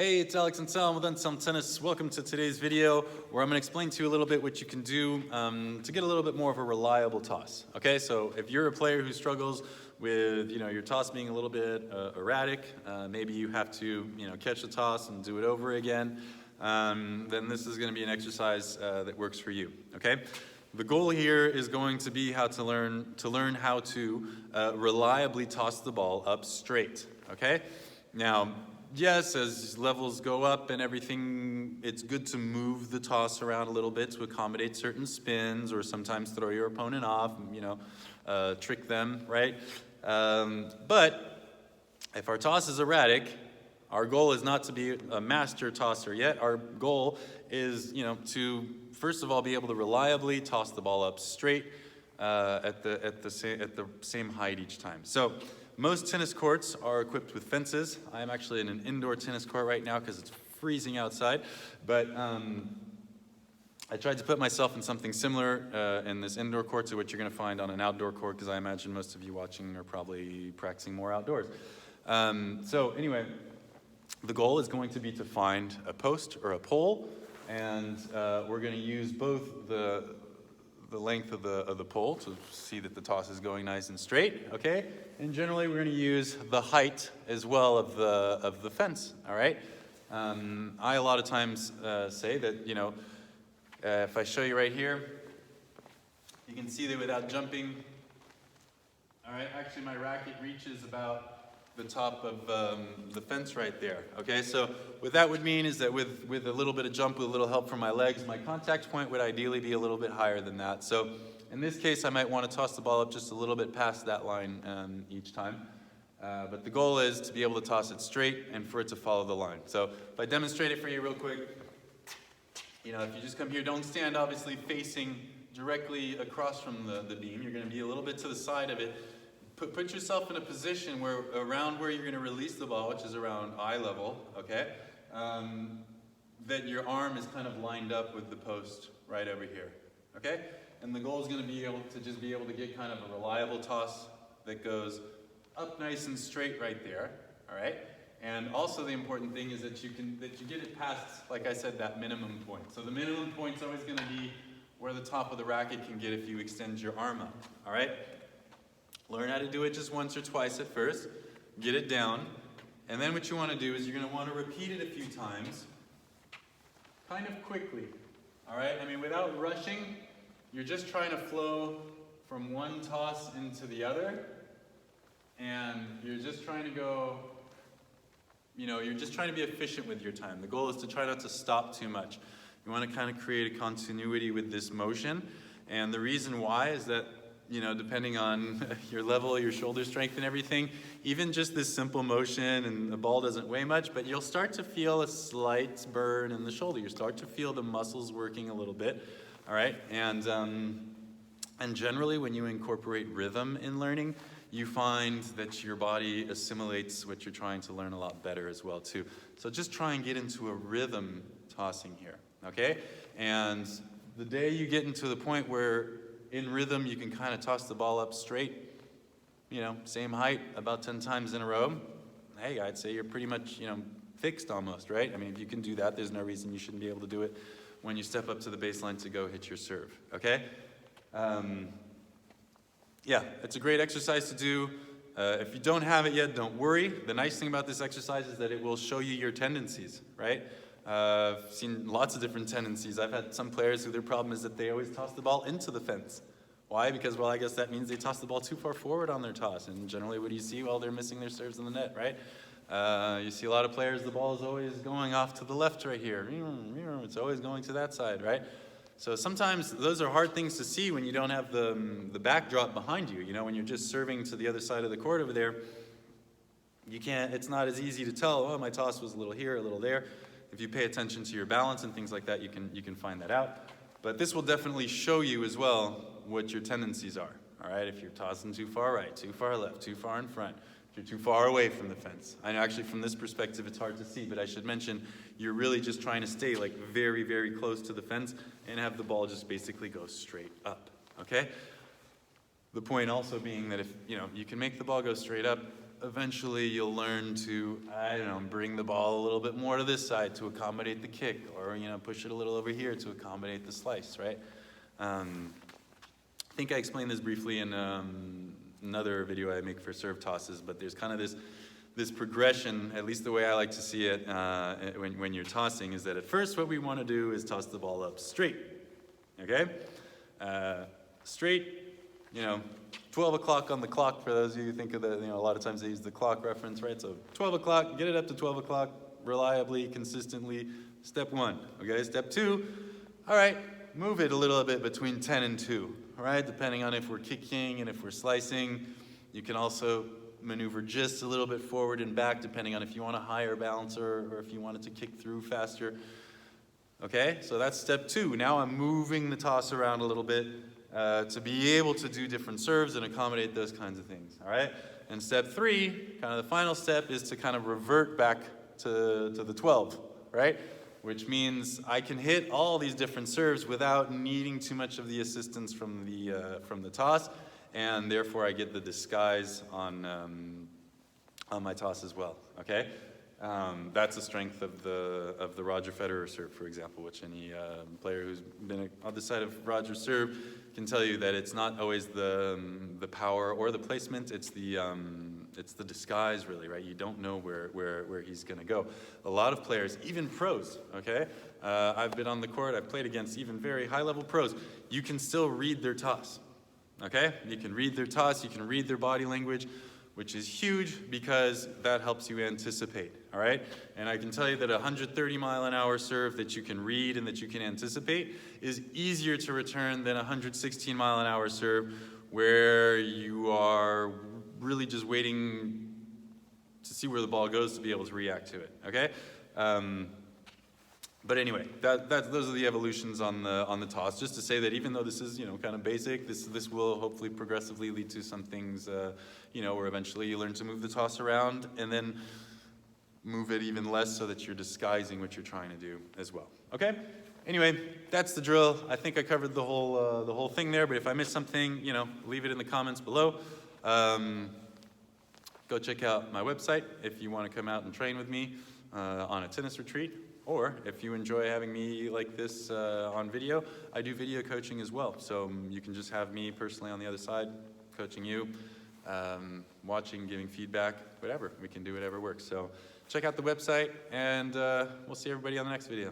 Hey, it's Alex and Sam with Unselm Tennis. Welcome to today's video where I'm going to explain to you a little bit what you can do to get a little bit more of a reliable toss. Okay, so if you're a player who struggles with your toss being a little bit erratic, maybe you have to catch the toss and do it over again, then this is going to be an exercise that works for you. Okay, the goal here is going to be how to learn how to reliably toss the ball up straight. Okay, now. Yes, as levels go up and everything, it's good to move the toss around a little bit to accommodate certain spins or sometimes throw your opponent off, trick them, right? But if our toss is erratic, our goal is not to be a master tosser yet. Our goal is, to first of all be able to reliably toss the ball up straight at the same height each time. So. Most tennis courts are equipped with fences. I'm actually in an indoor tennis court right now because it's freezing outside. But I tried to put myself in something similar in this indoor court to what you're going to find on an outdoor court, because I imagine most of you watching are probably practicing more outdoors. So anyway, the goal is going to be to find a post or a pole, and we're going to use both the length of the pole to see that the toss is going nice and straight, okay? And generally we're going to use the height as well of the fence, all right? I a lot of times say that, if I show you right here, you can see that without jumping, all right, actually my racket reaches about the top of the fence right there, okay? So what that would mean is that with a little bit of jump, with a little help from my legs, my contact point would ideally be a little bit higher than that. So in this case, I might want to toss the ball up just a little bit past that line each time. But the goal is to be able to toss it straight and for it to follow the line. So if I demonstrate it for you real quick, if you just come here, don't stand obviously facing directly across from the beam. You're going to be a little bit to the side of it. Put yourself in a position where around where you're going to release the ball, which is around eye level, okay? That your arm is kind of lined up with the post right over here, okay? And the goal is going to be able to get kind of a reliable toss that goes up nice and straight right there, all right? And also the important thing is that you get it past, like I said, that minimum point. So the minimum point is always going to be where the top of the racket can get if you extend your arm up, all right? Learn how to do it just once or twice at first, get it down, and then what you want to do is you're going to want to repeat it a few times, kind of quickly, all right? I mean, without rushing, you're just trying to flow from one toss into the other, and you're just trying to go, you're just trying to be efficient with your time. The goal is to try not to stop too much. You want to kind of create a continuity with this motion, and the reason why is that depending on your level, your shoulder strength and everything, even just this simple motion, and the ball doesn't weigh much, but you'll start to feel a slight burn in the shoulder. You start to feel the muscles working a little bit, all right? And generally, when you incorporate rhythm in learning, you find that your body assimilates what you're trying to learn a lot better as well, too. So just try and get into a rhythm tossing here, okay? And the day you get into the point where in rhythm, you can kind of toss the ball up straight, same height, about 10 times in a row. Hey, I'd say you're pretty much, fixed almost, right? I mean, if you can do that, there's no reason you shouldn't be able to do it when you step up to the baseline to go hit your serve, okay? Yeah, it's a great exercise to do. If you don't have it yet, don't worry. The nice thing about this exercise is that it will show you your tendencies, right? I've seen lots of different tendencies. I've had some players who their problem is that they always toss the ball into the fence. Why? Because, well, I guess that means they toss the ball too far forward on their toss. And generally, what do you see? Well, they're missing their serves in the net, right? You see a lot of players, the ball is always going off to the left right here. It's always going to that side, right? So sometimes those are hard things to see when you don't have the backdrop behind you. When you're just serving to the other side of the court over there, it's not as easy to tell, oh, my toss was a little here, a little there. If you pay attention to your balance and things like that, you can find that out. But this will definitely show you as well what your tendencies are, all right? If you're tossing too far right, too far left, too far in front, if you're too far away from the fence. I know actually from this perspective it's hard to see, but I should mention you're really just trying to stay like very, very close to the fence and have the ball just basically go straight up, okay? The point also being that if, you can make the ball go straight up, eventually you'll learn to, I don't know, bring the ball a little bit more to this side to accommodate the kick, or, you know, push it a little over here to accommodate the slice, right? I think I explained this briefly in another video I make for serve tosses, but there's kind of this progression, at least the way I like to see it when you're tossing, is that at first what we want to do is toss the ball up straight, okay? Straight, you know, 12 o'clock on the clock, for those of you who think of the, you know, a lot of times they use the clock reference, right? So 12 o'clock, get it up to 12 o'clock, reliably, consistently, step one, okay? Step two, all right, move it a little bit between 10 and 2, all right? Depending on if we're kicking and if we're slicing. You can also maneuver just a little bit forward and back, depending on if you want a higher balancer or if you want it to kick through faster. Okay, so that's step two. Now I'm moving the toss around a little bit to be able to do different serves and accommodate those kinds of things, all right? And step three, kind of the final step, is to kind of revert back to the 12, right? Which means I can hit all these different serves without needing too much of the assistance from the toss, and therefore I get the disguise on my toss as well, okay? That's the strength of the Roger Federer serve, for example, which any player who's been on the side of Roger's serve can tell you that it's not always the power or the placement, it's the disguise, really, right? You don't know where he's gonna go. A lot of players, even pros, okay? I've been on the court, I've played against even very high-level pros. You can still read their toss, okay? You can read their toss, you can read their body language, which is huge because that helps you anticipate, all right? And I can tell you that a 130-mile-an-hour serve that you can read and that you can anticipate is easier to return than a 116-mile-an-hour serve where you are really just waiting to see where the ball goes to be able to react to it, okay? But anyway, those are the evolutions on the toss. Just to say that even though this is, you know, kind of basic, this will hopefully progressively lead to some things, you know, where eventually you learn to move the toss around and then move it even less so that you're disguising what you're trying to do as well. Okay? Anyway, that's the drill. I think I covered the whole thing there. But if I missed something, you know, leave it in the comments below. Go check out my website if you want to come out and train with me on a tennis retreat. Or if you enjoy having me like this on video, I do video coaching as well. So you can just have me personally on the other side, coaching you, watching, giving feedback, whatever. We can do whatever works. So check out the website, and we'll see everybody on the next video.